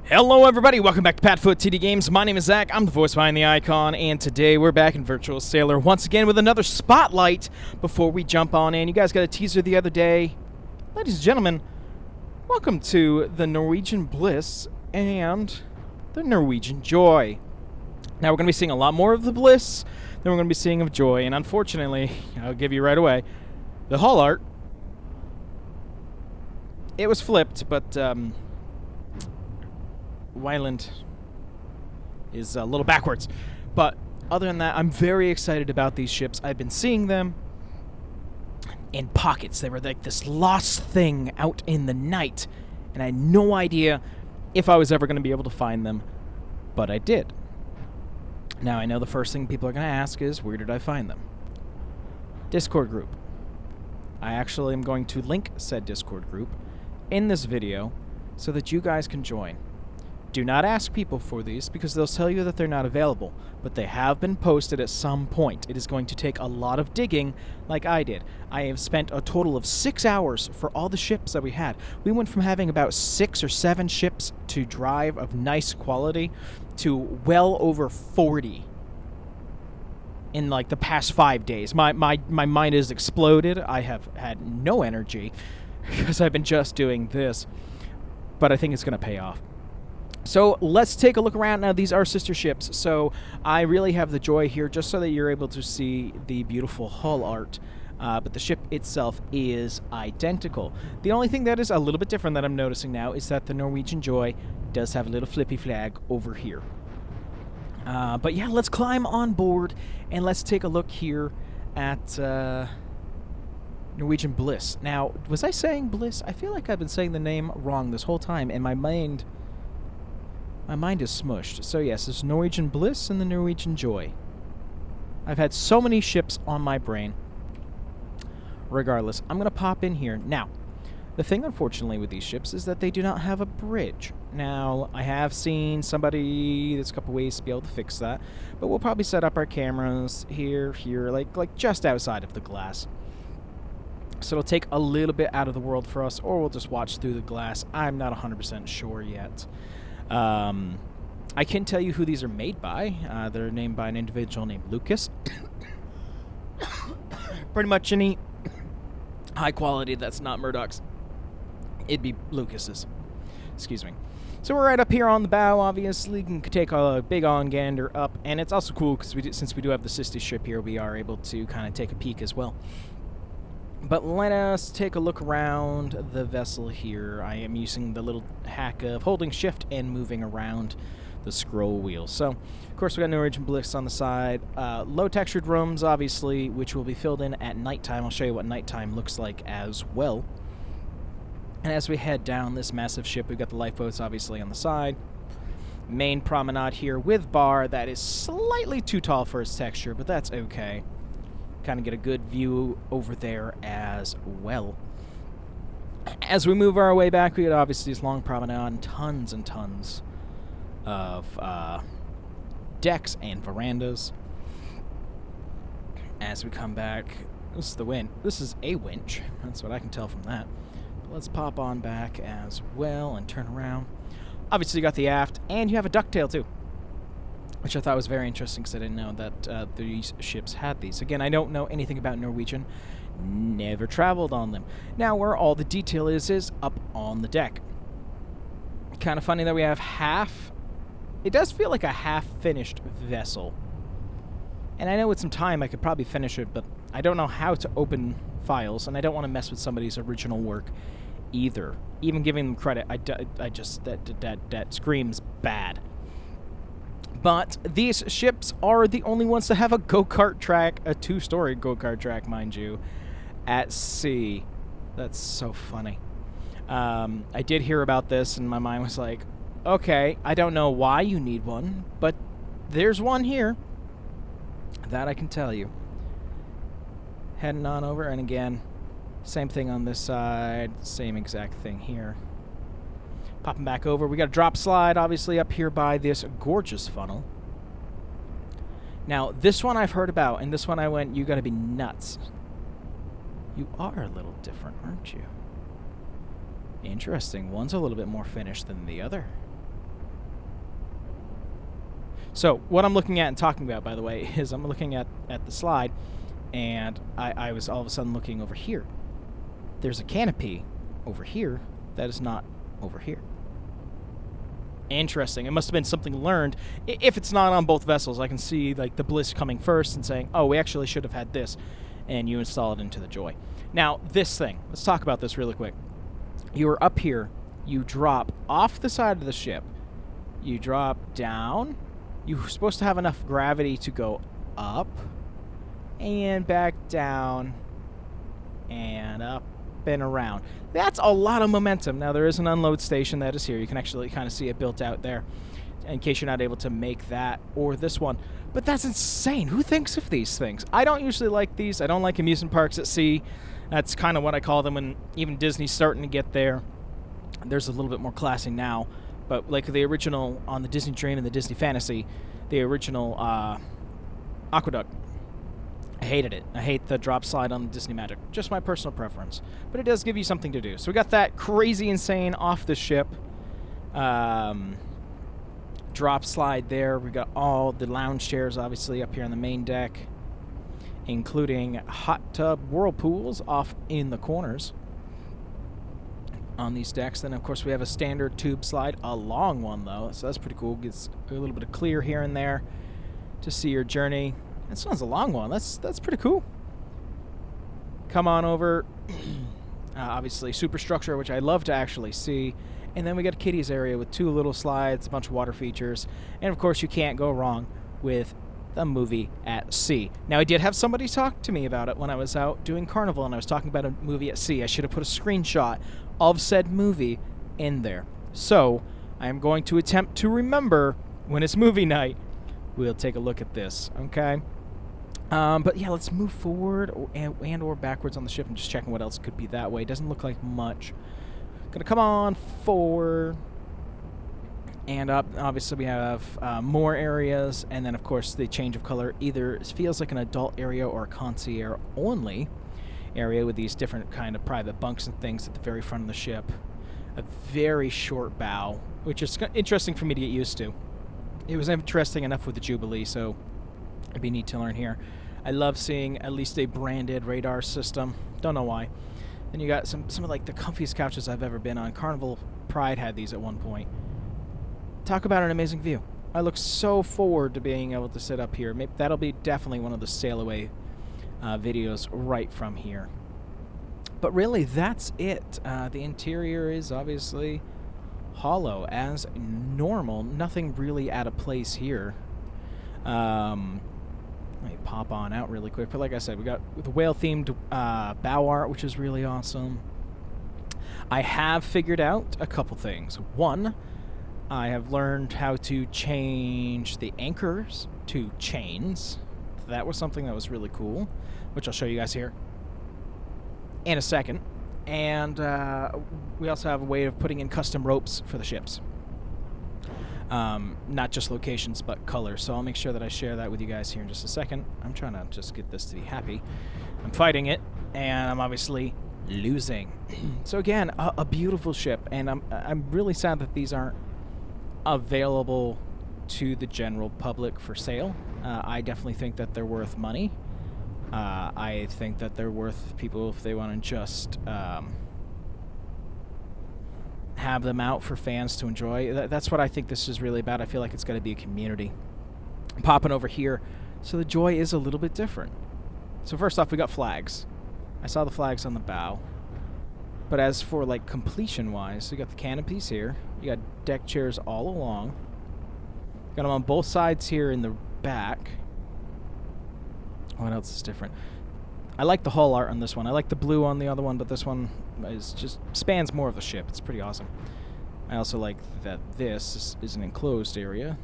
Hello everybody, welcome back to PadFootTD Games. My name is Zach, I'm the voice behind the icon, and today we're back in Virtual Sailor once again with another spotlight before we jump on in. You guys got a teaser the other day. Ladies and gentlemen, welcome to the Norwegian Bliss and the Norwegian Joy. Now we're going to be seeing a lot more of the Bliss than we're going to be seeing of Joy, and unfortunately, I'll give you right away, the hull art, it was flipped, but Wyland is a little backwards. But other than that, I'm very excited about these ships. I've been seeing them in pockets. They were like this lost thing out in the night, and I had no idea if I was ever going to be able to find them, but I did. Now, I know the first thing people are going to ask is, where did I find them? Discord group. I actually am going to link said Discord group in this video so that you guys can join. Do not ask people for these because they'll tell you that they're not available, but they have been posted at some point. It is going to take a lot of digging like I did. I have spent a total of 6 hours for all the ships that we had. We went from having about 6 or 7 ships to drive of nice quality to well over 40 in like the past 5 days. My mind has exploded. I have had no energy because I've been just doing this, but I think it's going to pay off. So let's take a look around. Now, these are sister ships, so I really have the Joy here just so that you're able to see the beautiful hull art, but the ship itself is identical. The only thing that is a little bit different that I'm noticing now is that the Norwegian Joy does have a little flippy flag over here. But yeah, let's climb on board and let's take a look here at Norwegian Bliss. Now, was I saying Bliss? I feel like I've been saying the name wrong this whole time, and my mind is smushed. So yes, there's Norwegian Bliss and the Norwegian Joy. I've had so many ships on my brain. Regardless, I'm going to pop in here. Now, the thing, unfortunately, with these ships is that they do not have a bridge. Now, I have seen somebody, there's a couple ways to be able to fix that, but we'll probably set up our cameras here, like just outside of the glass. So it'll take a little bit out of the world for us, or we'll just watch through the glass. I'm not 100% sure yet. I can tell you who these are made by. They're named by an individual named Lucas. Pretty much any high quality that's not Murdoch's, it'd be Lucas's. Excuse me. So we're right up here on the bow, obviously. You can take a big on-gander up, and it's also cool because since we do have the sister ship here, we are able to kind of take a peek as well. But let us take a look around the vessel here. I am using the little hack of holding shift and moving around the scroll wheel. So, of course, we got Norwegian Bliss on the side. Low textured rooms, obviously, which will be filled in at nighttime. I'll show you what nighttime looks like as well. And as we head down this massive ship, we've got the lifeboats, obviously, on the side. Main promenade here with bar that is slightly too tall for its texture, but that's okay. Kind of get a good view over there as well. As we move our way back, we get obviously this long promenade and tons of decks and verandas. As we come back, this is the wind. This is a winch. That's what I can tell from that. But let's pop on back as well and turn around. Obviously, you got the aft, and you have a ducktail too, which I thought was very interesting because I didn't know that these ships had these. Again, I don't know anything about Norwegian. Never traveled on them. Now, where all the detail is up on the deck. Kind of funny that we have half. It does feel like a half-finished vessel. And I know with some time I could probably finish it, but I don't know how to open files, and I don't want to mess with somebody's original work either. Even giving them credit, I just that screams bad. But these ships are the only ones to have a go-kart track, a 2-story go-kart track, mind you, at sea. That's so funny. I did hear about this, and my mind was like, okay, I don't know why you need one, but there's one here. That I can tell you. Heading on over, and again, same thing on this side, same exact thing here. Popping back over. We got a drop slide, obviously, up here by this gorgeous funnel. Now, this one I've heard about, and this one I went, you gotta be nuts. You are a little different, aren't you? Interesting. One's a little bit more finished than the other. So what I'm looking at and talking about, by the way, is I'm looking at the slide, and I was all of a sudden looking over here. There's a canopy over here that is not over here. Interesting. It must have been something learned. If it's not on both vessels, I can see like the Bliss coming first and saying, oh, we actually should have had this, and you install it into the Joy. Now, this thing, let's talk about this really quick. You are up here, you drop off the side of the ship, you drop down, you're supposed to have enough gravity to go up, and back down, and up and around. That's a lot of momentum. Now, there is an unload station that is here. You can actually kind of see it built out there in case you're not able to make that or this one. But that's insane. Who thinks of these things? I don't usually like these. I don't like amusement parks at sea. That's kind of what I call them, when even Disney's starting to get there. There's a little bit more classy now. But like the original on the Disney Dream and the Disney Fantasy, the original Aqueduct, I hated it. I hate the drop slide on the Disney Magic. Just my personal preference. But it does give you something to do. So we got that crazy insane off the ship drop slide there. We got all the lounge chairs obviously up here on the main deck, including hot tub whirlpools off in the corners on these decks. Then of course we have a standard tube slide, a long one though, so that's pretty cool. Gets a little bit of clear here and there to see your journey. This one's a long one. That's pretty cool. Come on over. Obviously, superstructure, which I love to actually see. And then we got a kiddies area with 2 little slides, a bunch of water features. And, of course, you can't go wrong with the movie at sea. Now, I did have somebody talk to me about it when I was out doing Carnival, and I was talking about a movie at sea. I should have put a screenshot of said movie in there. So, I am going to attempt to remember when it's movie night. We'll take a look at this, okay? But yeah, let's move forward and or backwards on the ship. I'm just checking what else could be that way. Doesn't look like much. Gonna come on forward and up. Obviously, we have more areas, and then of course the change of color either feels like an adult area or a concierge only area with these different kind of private bunks and things at the very front of the ship. A very short bow, which is interesting for me to get used to. It was interesting enough with the Jubilee, so it'd be neat to learn here. I love seeing at least a branded radar system. Don't know why. Then you got some of like the comfiest couches I've ever been on. Carnival Pride had these at one point. Talk about an amazing view. I look so forward to being able to sit up here. Maybe that'll be definitely one of the sail away videos right from here. But really, that's it. The interior is obviously hollow as normal. Nothing really out of place here. Let me pop on out really quick. But like I said, we got the whale-themed bow art, which is really awesome. I have figured out a couple things. One, I have learned how to change the anchors to chains. That was something that was really cool, which I'll show you guys here in a second. And we also have a way of putting in custom ropes for the ships. Not just locations, but colors. So I'll make sure that I share that with you guys here in just a second. I'm trying to just get this to be happy. I'm fighting it, and I'm obviously losing. So again, a beautiful ship, and I'm really sad that these aren't available to the general public for sale. I definitely think that they're worth money. I think that they're worth people if they want to just have them out for fans to enjoy. That's what I think this is really about. I feel like it's got to be a community. I'm popping over here. So the Joy is a little bit different. So first off, we got flags. I saw the flags on the bow. But as for like completion-wise, we got the canopies here. You got deck chairs all along. Got them on both sides here in the back. What else is different? I like the hull art on this one. I like the blue on the other one, but this one is just spans more of the ship. It's pretty awesome. I also like that this is an enclosed area.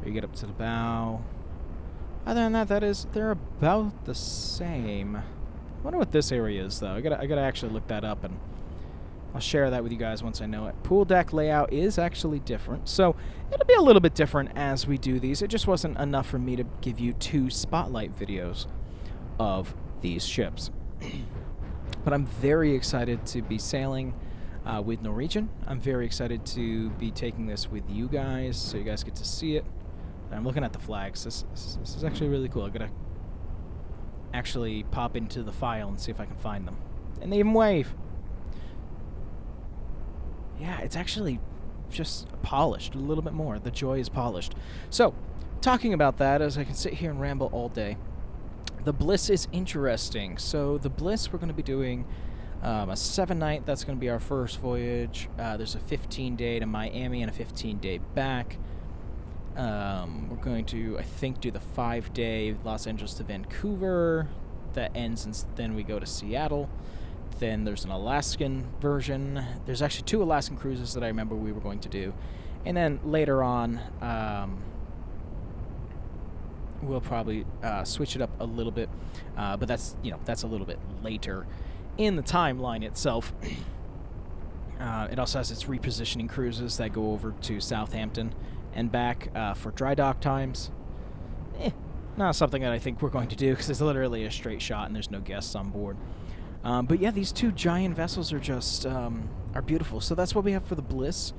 You get up to the bow. Other than that, they're about the same. I wonder what this area is, though. I gotta actually look that up, and I'll share that with you guys once I know it. Pool deck layout is actually different, so it'll be a little bit different as we do these. It just wasn't enough for me to give you 2 spotlight videos of these ships. But I'm very excited to be sailing with Norwegian. I'm very excited to be taking this with you guys, so you guys get to see it. I'm looking at the flags. This is actually really cool. I'm gonna actually pop into the file and see if I can find them. And they even wave. Yeah, it's actually just polished a little bit more. The Joy is polished. So, talking about that, as I can sit here and ramble all day, the Bliss is interesting. So the Bliss, we're going to be doing a 7-night. That's going to be our first voyage. There's a 15-day to Miami and a 15-day back. We're going to, I think, do the 5-day Los Angeles to Vancouver. That ends, and then we go to Seattle. Then there's an Alaskan version. There's actually 2 Alaskan cruises that I remember we were going to do. And then later on, we'll probably switch it up a little bit. But that's, that's a little bit later in the timeline itself. It also has its repositioning cruises that go over to Southampton and back for dry dock times. Not something that I think we're going to do because it's literally a straight shot and there's no guests on board. But yeah, these 2 giant vessels are just are beautiful. So that's what we have for the Bliss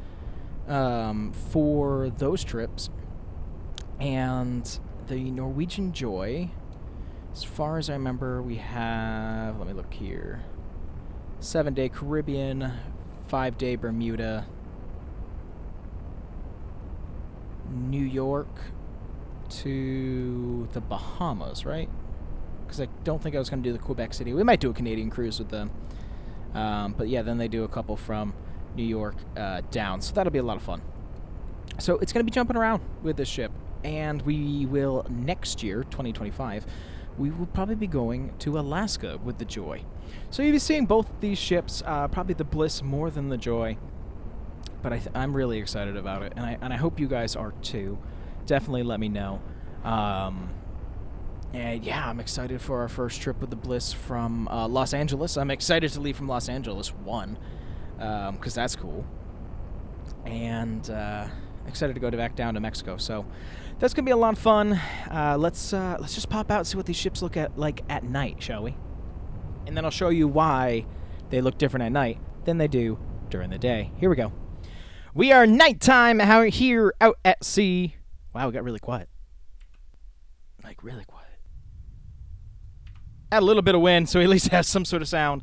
for those trips. And the Norwegian Joy, as far as I remember, we have, let me look here, 7-day Caribbean, 5-day Bermuda, New York to the Bahamas, right? Because I don't think I was going to do the Quebec City. We might do a Canadian cruise with them. But yeah, then they do a couple from New York down. So that'll be a lot of fun. So it's going to be jumping around with this ship. And we will, next year, 2025, we will probably be going to Alaska with the Joy. So you'll be seeing both these ships, probably the Bliss more than the Joy. But I'm really excited about it. And I hope you guys are too. Definitely let me know. And yeah, I'm excited for our first trip with the Bliss from Los Angeles. I'm excited to leave from Los Angeles, because that's cool. And excited to go back down to Mexico. So that's gonna be a lot of fun. Let's just pop out and see what these ships look like at night, shall we? And then I'll show you why they look different at night than they do during the day. Here we go. We are nighttime out here out at sea. Wow, we got really quiet. Like really quiet. Had a little bit of wind, so at least has some sort of sound.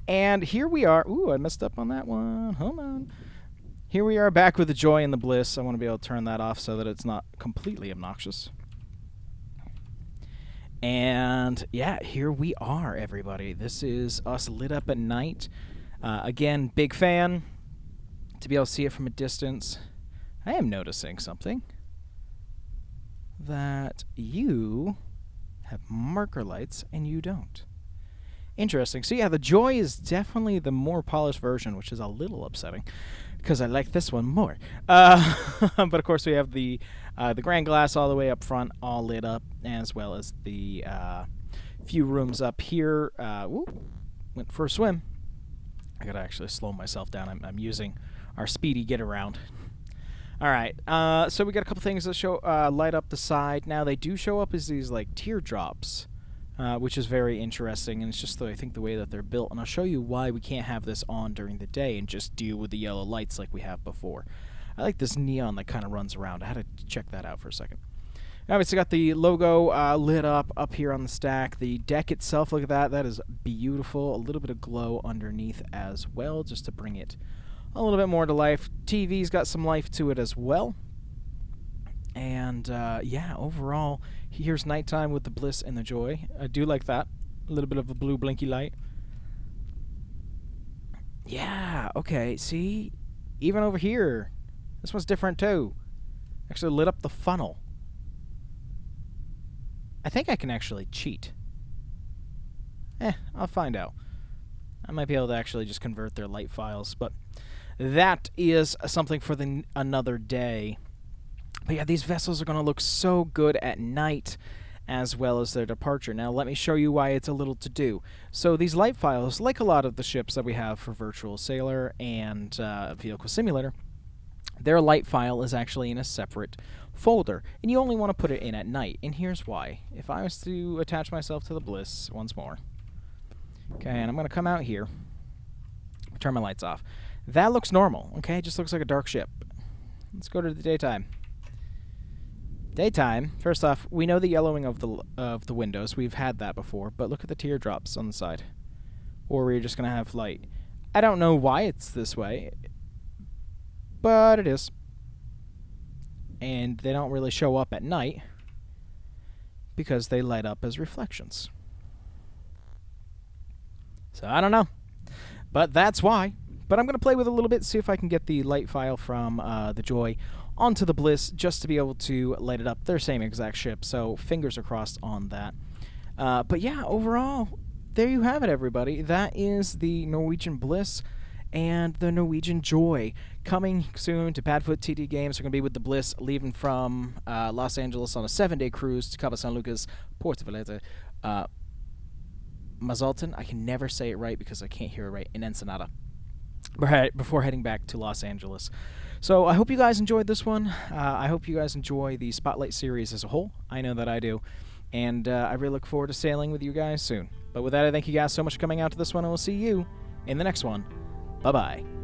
And here we are. Ooh, I messed up on that one. Hold on. Here we are back with the Joy and the Bliss. I want to be able to turn that off so that it's not completely obnoxious. And yeah, here we are, everybody. This is us lit up at night. Again, big fan. To be able to see it from a distance. I am noticing something. That you have marker lights and you don't. Interesting. So yeah, the Joy is definitely the more polished version, which is a little upsetting because I like this one more. But of course we have the Grand Glass all the way up front, all lit up, as well as the few rooms up here. Went for a swim. I gotta actually slow myself down. I'm using our speedy get around. All right, so we got a couple things that show light up the side. Now they do show up as these like teardrops, which is very interesting, and it's just I think the way that they're built. And I'll show you why we can't have this on during the day and just deal with the yellow lights like we have before. I like this neon that kind of runs around. I had to check that out for a second. Obviously got the logo lit up here on the stack. The deck itself, look at that. That is beautiful. A little bit of glow underneath as well, just to bring it a little bit more to life. TV's got some life to it as well. And yeah, overall, here's nighttime with the Bliss and the Joy. I do like that. A little bit of a blue blinky light. Yeah, okay, see? Even over here, this one's different too. Actually lit up the funnel. I think I can actually cheat. I'll find out. I might be able to actually just convert their light files, but that is something for another day. But yeah, these vessels are going to look so good at night as well as their departure. Now let me show you why it's a little to do. So these light files, like a lot of the ships that we have for Virtual Sailor and Vehicle Simulator, their light file is actually in a separate folder, and you only want to put it in at night. And here's why. If I was to attach myself to the Bliss once more, okay, and I'm going to come out here, turn my lights off. That looks normal, okay? It just looks like a dark ship. Let's go to the daytime. Daytime, first off, we know the yellowing of the windows. We've had that before, but look at the teardrops on the side. Or we're just going to have light. I don't know why it's this way, but it is. And they don't really show up at night because they light up as reflections. So I don't know, but that's why. But I'm going to play with it a little bit, see if I can get the light file from the Joy onto the Bliss just to be able to light it up. They're same exact ship, so fingers are crossed on that. But yeah, overall, there you have it, everybody. That is the Norwegian Bliss and the Norwegian Joy. Coming soon to PadFootTD games. We're going to be with the Bliss leaving from Los Angeles on a 7-day cruise to Cabo San Lucas, Puerto Vallarta, Mazalton. I can never say it right because I can't hear it right. In Ensenada. Before heading back to Los Angeles. So I hope you guys enjoyed this one. I hope you guys enjoy the Spotlight series as a whole. I know that I do. And I really look forward to sailing with you guys soon. But with that, I thank you guys so much for coming out to this one, and we'll see you in the next one. Bye-bye.